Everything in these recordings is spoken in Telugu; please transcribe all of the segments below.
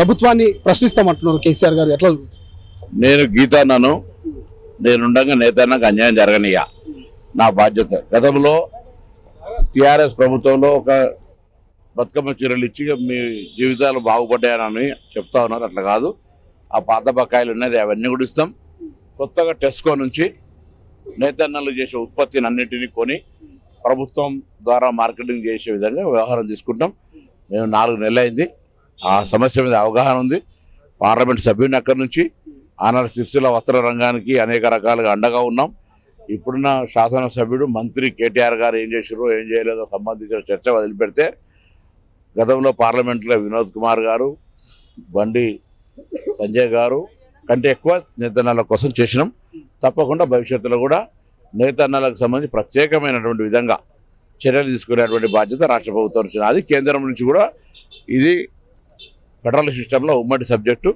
ప్రభుత్వాన్ని ప్రశ్నిస్తామంటున్నారు కేసీఆర్ గారు. ఎట్లా? నేను గీతాన్నను నేనుండగా నేతన్నకు అన్యాయం జరగనియా, నా బాధ్యత. గతంలో టీఆర్ఎస్ ప్రభుత్వంలో ఒక బతుకమ్మ చీరలు ఇచ్చి మీ జీవితాలు బాగుపడ్డాయని చెప్తా ఉన్నారు. అట్లా కాదు, ఆ పాత బకాయిలు ఉన్నది అవన్నీ కూడా ఇస్తాం. కొత్తగా టెస్కో నుంచి నేతన్నలు చేసే ఉత్పత్తిని అన్నింటినీ కొని ప్రభుత్వం ద్వారా మార్కెటింగ్ చేసే విధంగా వ్యవహారం తీసుకుంటాం. మేము 4 నెలలు అయింది, ఆ సమస్య మీద అవగాహన ఉంది. పార్లమెంట్ సభ్యుని అక్కడి నుంచి ఆనాడు సిరిసిల్ల వస్త్ర రంగానికి అనేక రకాలుగా అండగా ఉన్నాం. ఇప్పుడున్న శాసనసభ్యుడు మంత్రి కేటీఆర్ గారు ఏం చేసారో ఏం చేయలేదో సంబంధించిన చర్చ వదిలిపెడితే, గతంలో పార్లమెంట్లో వినోద్ కుమార్ గారు, బండి సంజయ్ గారు కంటే ఎక్కువ నేతన్నల కోసం చేసినాం. తప్పకుండా భవిష్యత్తులో కూడా నేతన్నలకు సంబంధించి ప్రత్యేకమైనటువంటి విధంగా చర్యలు తీసుకునేటువంటి బాధ్యత రాష్ట్ర ప్రభుత్వం నుంచి. అది కేంద్రం నుంచి కూడా. ఇది ఫెడరల్ సిస్టంలో ఉమ్మడి సబ్జెక్టు.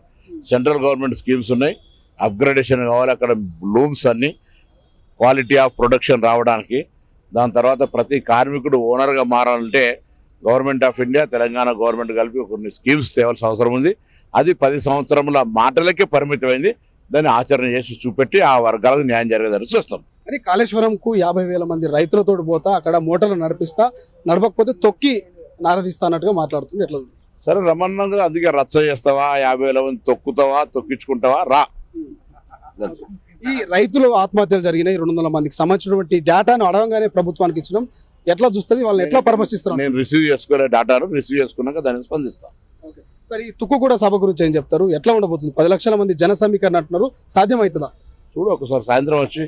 సెంట్రల్ గవర్నమెంట్ స్కీమ్స్ ఉన్నాయి, అప్గ్రేడేషన్ కావాలి. అక్కడ లూమ్స్ అన్ని క్వాలిటీ ఆఫ్ ప్రొడక్షన్ రావడానికి. దాని తర్వాత ప్రతి కార్మికుడు ఓనర్గా మారాలంటే government of India, Telangana government కలిపి కొన్ని స్కీమ్స్ తేవాల్సిన అవసరం ఉంది. అది 10 సంవత్సరముల మాటలకే పరిమితమైంది. దాన్ని ఆచరణ చేసి చూపెట్టి ఆ వర్గాలకు న్యాయం జరిగేదని చూస్తాం. అని కాళేశ్వరంకు 50,000 మంది రైతులతో పోతా అక్కడ మోటార్లు నడపకపోతే తొక్కి నారదీస్తా అన్నట్టుగా మాట్లాడుతుంది. ఎట్లా? సరే రమ్మన్నా, అందుకే రచ్చ చేస్తావా, 50,000 మంది తొక్కుతావా, తొక్కించుకుంటావా, రా. ఈ రైతులు ఆత్మహత్యలు జరిగినాయి 200 మందికి సంబంధించినటువంటి డేటాను అడగంగానే ప్రభుత్వానికి ఇచ్చినాం. ఎట్లా చూస్తుంది, వాళ్ళని ఎట్లా పరామర్శిస్తున్నాం? నేను రిసీవ్ చేసుకునే డేటాను రిసీవ్ చేసుకున్నాక దానికి స్పందిస్తాను. సరే, ఈ తుక్కుగూడ సభ గురించి ఏం చెప్తారు? ఎట్లా ఉండబోతుంది? 10 లక్షల మంది జన సమీకరణ అంటున్నారు, సాధ్యమవుతుందా? చూడు ఒకసారి సాయంత్రం వచ్చి,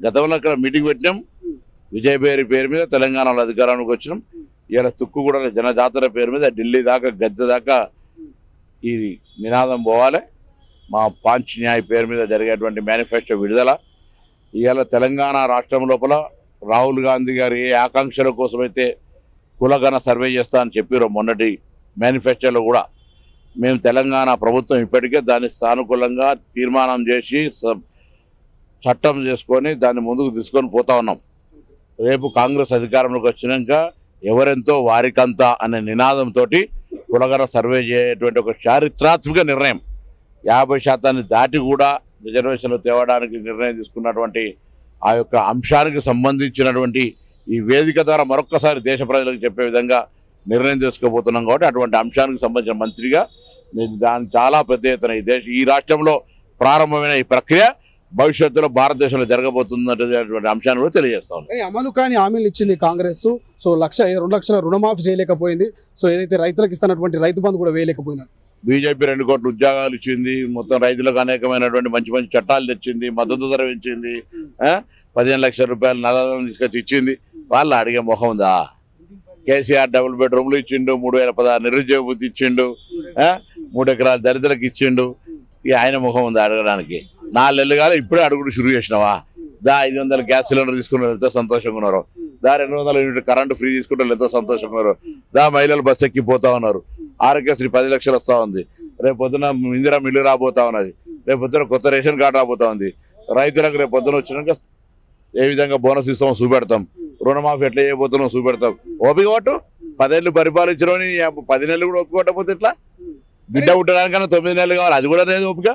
గతంలో అక్కడ మీటింగ్ పెట్టినాం, విజయభేరి పేరు మీద తెలంగాణలో అధికారానికి వచ్చినాం. ఇలా తుక్కుగూడ జనజాతర పేరు మీద ఢిల్లీ దాకా, గద్దె దాకా ఈ నినాదం పోవాలి. మా పాంచ్ న్యాయ్ పేరు మీద జరిగేటువంటి మేనిఫెస్టో విడుదల. ఇవాళ తెలంగాణ రాష్ట్రం లోపల రాహుల్ గాంధీ గారు ఏ ఆకాంక్షల కోసమైతే కులగణ సర్వే చేస్తా అని చెప్పారో మొన్నటి మేనిఫెస్టోలో కూడా, మేము తెలంగాణ ప్రభుత్వం ఇప్పటికే దాన్ని సానుకూలంగా తీర్మానం చేసి చట్టం చేసుకొని దాన్ని ముందుకు తీసుకొని పోతా ఉన్నాం. రేపు కాంగ్రెస్ అధికారంలోకి వచ్చినాక ఎవరెంతో వారికంతా అనే నినాదంతో కులగణ సర్వే చేయటువంటి ఒక చారిత్రాత్మక నిర్ణయం, 50% దాటి కూడా రిజర్వేషన్లు తేవడానికి నిర్ణయం తీసుకున్నటువంటి ఆ యొక్క అంశానికి సంబంధించినటువంటి ఈ వేదిక ద్వారా మరొక్కసారి దేశ ప్రజలకు చెప్పే విధంగా నిర్ణయం తీసుకోబోతున్నాం. కాబట్టి అటువంటి అంశానికి సంబంధించిన మంత్రిగా నేను దాని చాలా పెద్ద ఎత్తున ఈ రాష్ట్రంలో ప్రారంభమైన ఈ ప్రక్రియ భవిష్యత్తులో భారతదేశంలో జరగబోతున్నటువంటి అంశాన్ని కూడా తెలియజేస్తాను. అమలు కాని హామీలు ఇచ్చింది కాంగ్రెస్. సో 2 లక్షల రుణమాఫీ చేయలేకపోయింది. సో ఏదైతే రైతులకు ఇస్తున్నటువంటి రైతు బంధు కూడా వేయలేకపోయింది. బీజేపీ 2 కోట్ల ఉద్యోగాలు ఇచ్చింది, మొత్తం రైతులకు అనేకమైనటువంటి మంచి మంచి చట్టాలు తెచ్చింది, మద్దతు ధర పెంచింది, 15 లక్షల రూపాయలు నల్లధనం తీసుకొచ్చి ఇచ్చింది. వాళ్ళు అడిగే మొహం ఉందా? కేసీఆర్ డబుల్ బెడ్రూమ్లు ఇచ్చిండు, 3016 నిరుద్యోగ వృత్తి ఇచ్చిండు, 3 ఎకరాల దళితులకు ఇచ్చిండు. ఇక ఆయన ముఖం ఉందా అడగడానికి? 4 నెలలు కాదు, ఇప్పుడే అడుగుడు షురూ చేసినావా? 500 గ్యాస్ సిలిండర్ తీసుకున్నారు, ఎంతో సంతోషంగా ఉన్నారు. 200 యూనిట్ కరెంటు ఫ్రీ తీసుకుంటారు, ఎంతో సంతోషంగా ఉన్నారు. మహిళలు బస్సు ఎక్కిపోతా ఉన్నారు. ఆరోగ్యశ్రీ 10 లక్షలు వస్తూ ఉంది. రేపు పొద్దున ఇందిరా మిల్లు రాబోతా ఉన్నది. రేపు పొద్దున కొత్త రేషన్ కార్డు రాబోతా ఉంది. రైతులకు రేపు పొద్దున వచ్చినాక ఏ విధంగా బోనస్ ఇస్తామో చూపెడతాం, రుణమాఫీ ఎట్లా చేయబోతున్నాం చూపెడతాం. ఓపిక పట్టు, 10 ఏళ్ళు పరిపాలించడం 10 నెలలు కూడా ఓపిక పట్టకపోతే ఇట్లా బిడ్డ పుట్టడానికన్నా 9 నెలలు కావాలి, అది కూడా లేదు ఓపిక.